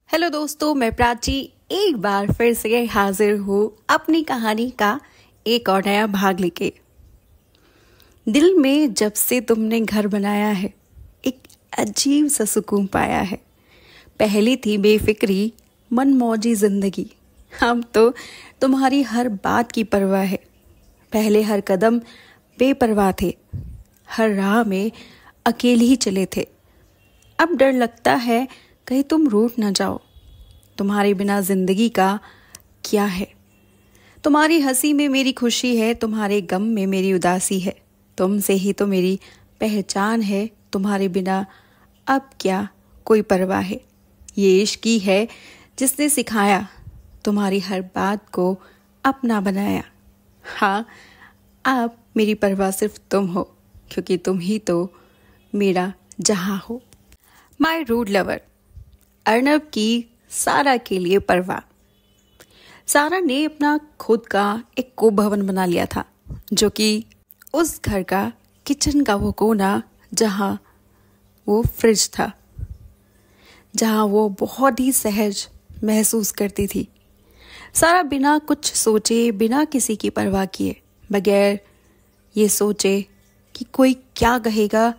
Hello दोस्तों, मैं प्राची एक बार फिर से हाजिर हूँ अपनी कहानी का एक और नया भाग लेके। दिल में जब से तुमने घर बनाया है, एक अजीब सा सुकून पाया है। पहली थी बेफिक्री मनमौजी जिंदगी, हम तो तुम्हारी हर बात की परवाह है। पहले हर कदम बेपरवाह थे, हर राह में अकेले ही चले थे। अब डर लगता है कहीं तुम रूठ न जाओ। तुम्हारे बिना जिंदगी का क्या है। तुम्हारी हंसी में मेरी खुशी है, तुम्हारे गम में मेरी उदासी है। तुमसे ही तो मेरी पहचान है, तुम्हारे बिना अब क्या कोई परवाह है। ये इश्क ही है जिसने सिखाया, तुम्हारी हर बात को अपना बनाया। हाँ, अब मेरी परवाह सिर्फ तुम हो, क्योंकि तुम ही तो मेरा जहां हो। माय रूड लवर, अर्नब की सारा के लिए परवाह। सारा ने अपना खुद का एक भवन बना लिया था, जो कि उस घर का किचन का वो कोना जहां वो फ्रिज था, जहां वो बहुत ही सहज महसूस करती थी। सारा बिना कुछ सोचे, बिना किसी की परवाह किए, बगैर ये सोचे कि कोई क्या कहेगा,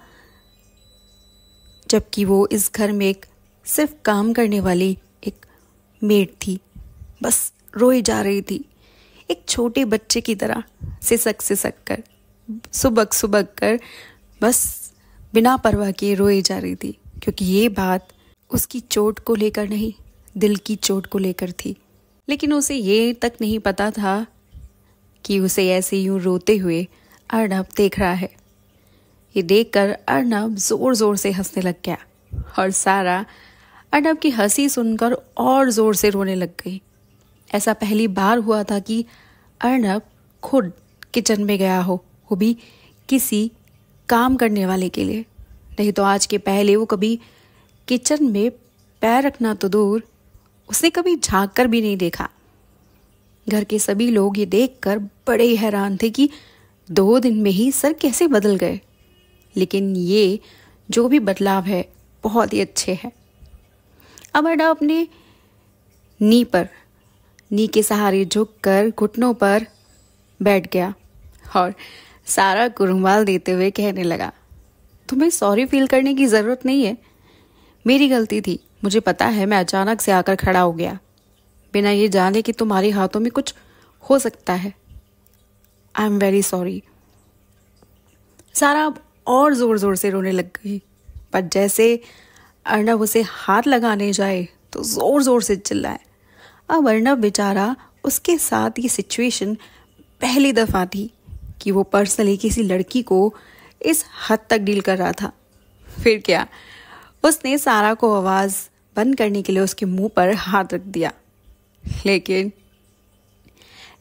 जबकि वो इस घर में एक सिर्फ काम करने वाली एक मेड थी, बस रोई जा रही थी। एक छोटे बच्चे की तरह सिसक सिसक कर, सुबक सुबक कर, बस बिना परवाह किए रोई जा रही थी, क्योंकि ये बात उसकी चोट को लेकर नहीं, दिल की चोट को लेकर थी। लेकिन उसे ये तक नहीं पता था कि उसे ऐसे यूं रोते हुए अर्नब देख रहा है। ये देखकर अर्नब जोर जोर से हंसने लग गया और सारा अर्नब की हंसी सुनकर और जोर से रोने लग गई। ऐसा पहली बार हुआ था कि अर्नब खुद किचन में गया हो, वो भी किसी काम करने वाले के लिए। नहीं तो आज के पहले वो कभी किचन में पैर रखना तो दूर, उसने कभी झांक कर भी नहीं देखा। घर के सभी लोग ये देखकर बड़े ही हैरान थे कि 2 दिन में ही सर कैसे बदल गए। लेकिन ये जो भी बदलाव है बहुत ही अच्छे हैं। अब अर्नब अपने नी के सहारे झुककर घुटनों पर बैठ गया और सारा को रुमाल देते हुए कहने लगा, तुम्हें सॉरी फील करने की जरूरत नहीं है, मेरी गलती थी। मुझे पता है मैं अचानक से आकर खड़ा हो गया, बिना ये जाने कि तुम्हारे हाथों में कुछ हो सकता है। I am very sorry. सारा अब और जोर जोर से रोने लग गई, पर जैसे अर्नब उसे हाथ लगाने जाए तो जोर जोर से चिल्लाए। अब अर्नब बेचारा, उसके साथ ये सिचुएशन पहली दफा थी कि वो पर्सनली किसी लड़की को इस हद तक डील कर रहा था। फिर क्या, उसने सारा को आवाज बंद करने के लिए उसके मुंह पर हाथ रख दिया।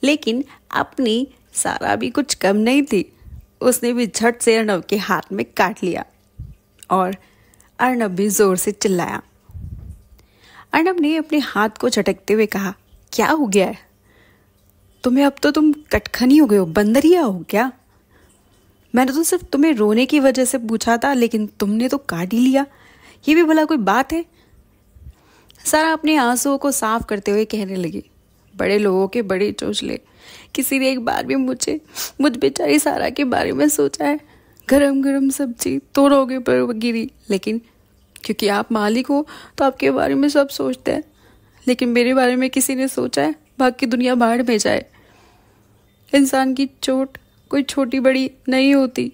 लेकिन अपनी सारा भी कुछ कम नहीं थी, उसने भी झट से अर्नब के हाथ में काट लिया और अर्नब भी जोर से चिल्लाया। अर्नब ने अपने हाथ को झटकते हुए कहा, क्या हो गया है तुम्हें? अब तो तुम कटखनी हो गए हो, बंदरिया हो क्या? मैंने तो सिर्फ तुम्हें रोने की वजह से पूछा था, लेकिन तुमने तो काट ही लिया। ये भी भला कोई बात है? सारा अपने आंसुओं को साफ करते हुए कहने लगी, बड़े लोगों के बड़े चोचले, किसी ने एक बार भी मुझ बेचारी सारा के बारे में सोचा है? गरम गरम सब्जी तोड़ोगे पर गिरी, लेकिन क्योंकि आप मालिक हो तो आपके बारे में सब सोचते हैं, लेकिन मेरे बारे में किसी ने सोचा है? बाकी दुनिया बाहर में जाए। इंसान की चोट कोई छोटी बड़ी नहीं होती।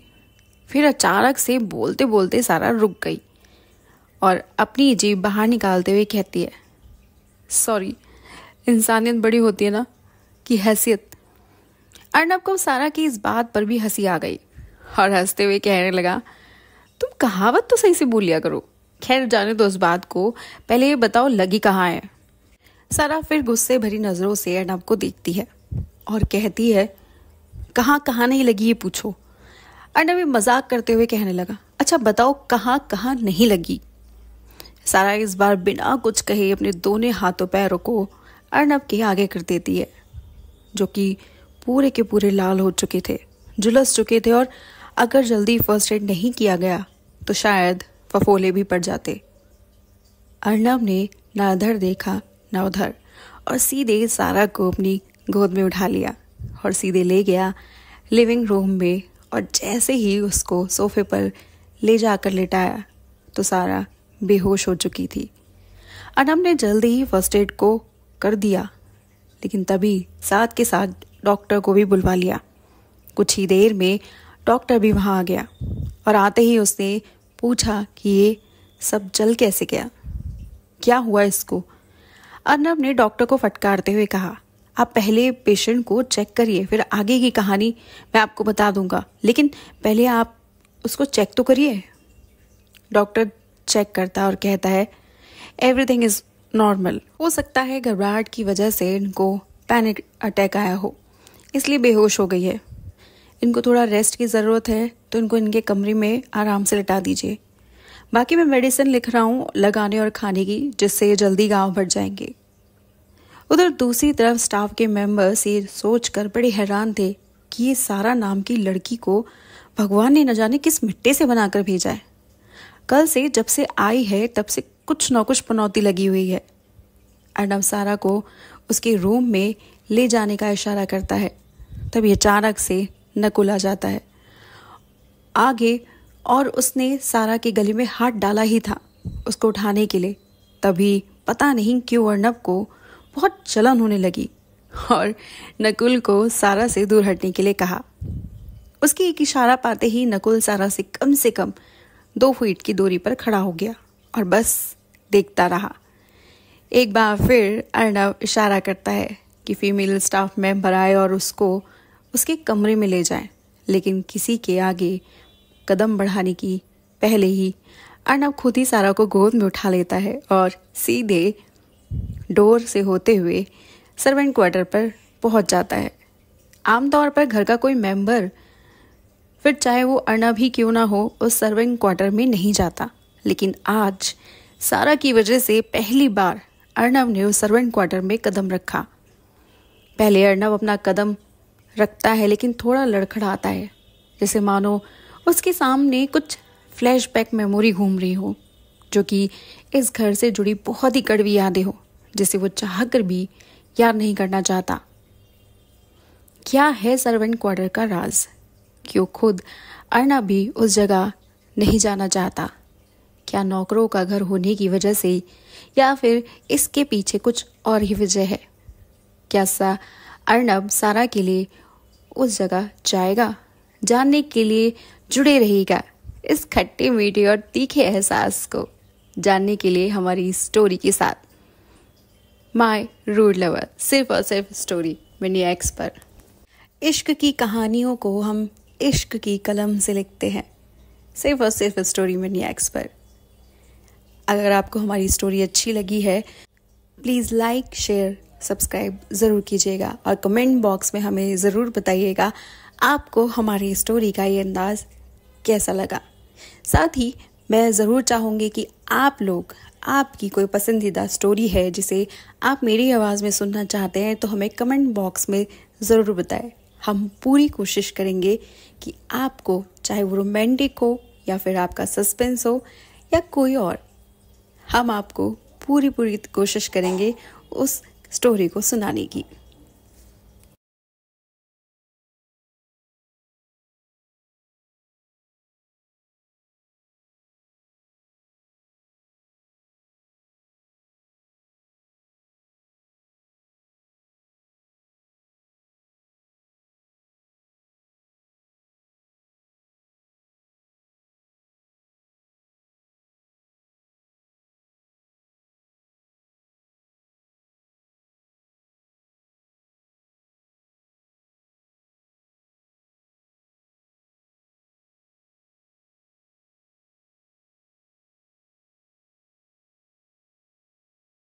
फिर अचानक से बोलते बोलते सारा रुक गई और अपनी जीभ बाहर निकालते हुए कहती है, सॉरी, इंसानियत बड़ी होती है ना कि हैसियत। अर्नब को सारा की इस बात पर भी हंसी आ गई और हंसते हुए कहने लगा, तुम कहावत तो सही से बोल लिया करो। खैर जाने दो उस बात को, पहले ये बताओ लगी कहाँ है? सारा फिर गुस्से भरी नजरों से अर्नब को देखती है और कहती है, कहाँ कहाँ नहीं लगी ये पूछो। अर्नब मजाक करते हुए कहने लगा, अच्छा बताओ कहाँ कहाँ नहीं लगी। सारा इस बार बिना कुछ कहे अपने दोनों हाथों पैरों को अर्नब के आगे कर देती है, जो कि पूरे के पूरे लाल हो चुके थे, झुलस चुके थे, और अगर जल्दी फर्स्ट एड नहीं किया गया तो शायद फफोले भी पड़ जाते। अर्नब ने ना इधर देखा ना उधर और सीधे सारा को अपनी गोद में उठा लिया और सीधे ले गया लिविंग रूम में। और जैसे ही उसको सोफे पर ले जाकर लेटाया तो सारा बेहोश हो चुकी थी। अर्नब ने जल्दी ही फर्स्ट एड को कर दिया, लेकिन तभी साथ के साथ डॉक्टर को भी बुलवा लिया। कुछ ही देर में डॉक्टर भी वहाँ आ गया और आते ही उसने पूछा कि ये सब जल कैसे गया, क्या हुआ इसको। अर्नब ने डॉक्टर को फटकारते हुए कहा, आप पहले पेशेंट को चेक करिए, फिर आगे की कहानी मैं आपको बता दूंगा, लेकिन पहले आप उसको चेक तो करिए। डॉक्टर चेक करता और कहता है, एवरीथिंग इज नॉर्मल। हो सकता है घबराहट की वजह से इनको पैनिक अटैक आया हो, इसलिए बेहोश हो गई है। इनको थोड़ा रेस्ट की ज़रूरत है, तो इनको इनके कमरे में आराम से लिटा दीजिए। बाकी मैं मेडिसिन लिख रहा हूँ लगाने और खाने की, जिससे ये जल्दी गांव भर जाएंगे। उधर दूसरी तरफ स्टाफ के मेंबर्स ये सोचकर बड़े हैरान थे कि ये सारा नाम की लड़की को भगवान ने न जाने किस मिट्टी से बनाकर भेजा है। कल से जब से आई है तब से कुछ न कुछ पनौती लगी हुई है। अर्नब सारा को उसके रूम में ले जाने का इशारा करता है, तभी अचानक से नकुल आ जाता है आगे और उसने सारा के गले में हाथ डाला ही था उसको उठाने के लिए। तभी पता नहीं क्यों अर्नब को बहुत जलन होने लगी और नकुल को सारा से दूर हटने के लिए कहा। उसकी एक इशारा पाते ही नकुल सारा से कम 2 फीट की दूरी पर खड़ा हो गया और बस देखता रहा। एक बार फिर अर्नब इशारा करता है कि फीमेल स्टाफ मेंबर आए और उसको उसके कमरे में ले जाएं, लेकिन किसी के आगे कदम बढ़ाने की पहले ही अर्नब खुद ही सारा को गोद में उठा लेता है और सीधे डोर से होते हुए सर्वेंट क्वार्टर पर पहुंच जाता है। आमतौर पर घर का कोई मेंबर, फिर चाहे वो अर्नब ही क्यों ना हो, उस सर्वेंट क्वार्टर में नहीं जाता, लेकिन आज सारा की वजह से पहली बार अर्नब ने उस सर्वेंट क्वार्टर में कदम रखा। पहले अर्नब अपना कदम रखता है लेकिन थोड़ा लड़खड़ाता है, जैसे मानो उसके सामने कुछ फ्लैशबैक मेमोरी घूम रही हो, जो कि इस घर से जुड़ी बहुत ही कड़वी यादें हो, जिसे वो चाहकर भी याद नहीं करना चाहता। क्या है सर्वेंट क्वार्टर का राज? क्यों खुद अर्नब भी उस जगह नहीं जाना चाहता? क्या नौकरों का घर होने की वजह से, या फिर इसके पीछे कुछ और ही वजह है? क्या अर्नब सारा के लिए उस जगह जाएगा? जानने के लिए जुड़े रहेगा इस खट्टे मीठे और तीखे एहसास को जानने के लिए हमारी स्टोरी के साथ। माय रूड लवर, सिर्फ और सिर्फ स्टोरी मिनी एक्स पर। इश्क की कहानियों को हम इश्क की कलम से लिखते हैं, सिर्फ और सिर्फ स्टोरी मिनी एक्स पर। अगर आपको हमारी स्टोरी अच्छी लगी है, प्लीज़ लाइक, शेयर, सब्सक्राइब ज़रूर कीजिएगा और कमेंट बॉक्स में हमें ज़रूर बताइएगा आपको हमारी स्टोरी का ये अंदाज़ कैसा लगा। साथ ही मैं ज़रूर चाहूँगी कि आप लोग, आपकी कोई पसंदीदा स्टोरी है जिसे आप मेरी आवाज़ में सुनना चाहते हैं, तो हमें कमेंट बॉक्स में ज़रूर बताएं। हम पूरी कोशिश करेंगे कि आपको, चाहे वो रोमांटिक हो या फिर आपका सस्पेंस हो या कोई और, हम आपको पूरी कोशिश करेंगे उस स्टोरी को सुनाने की।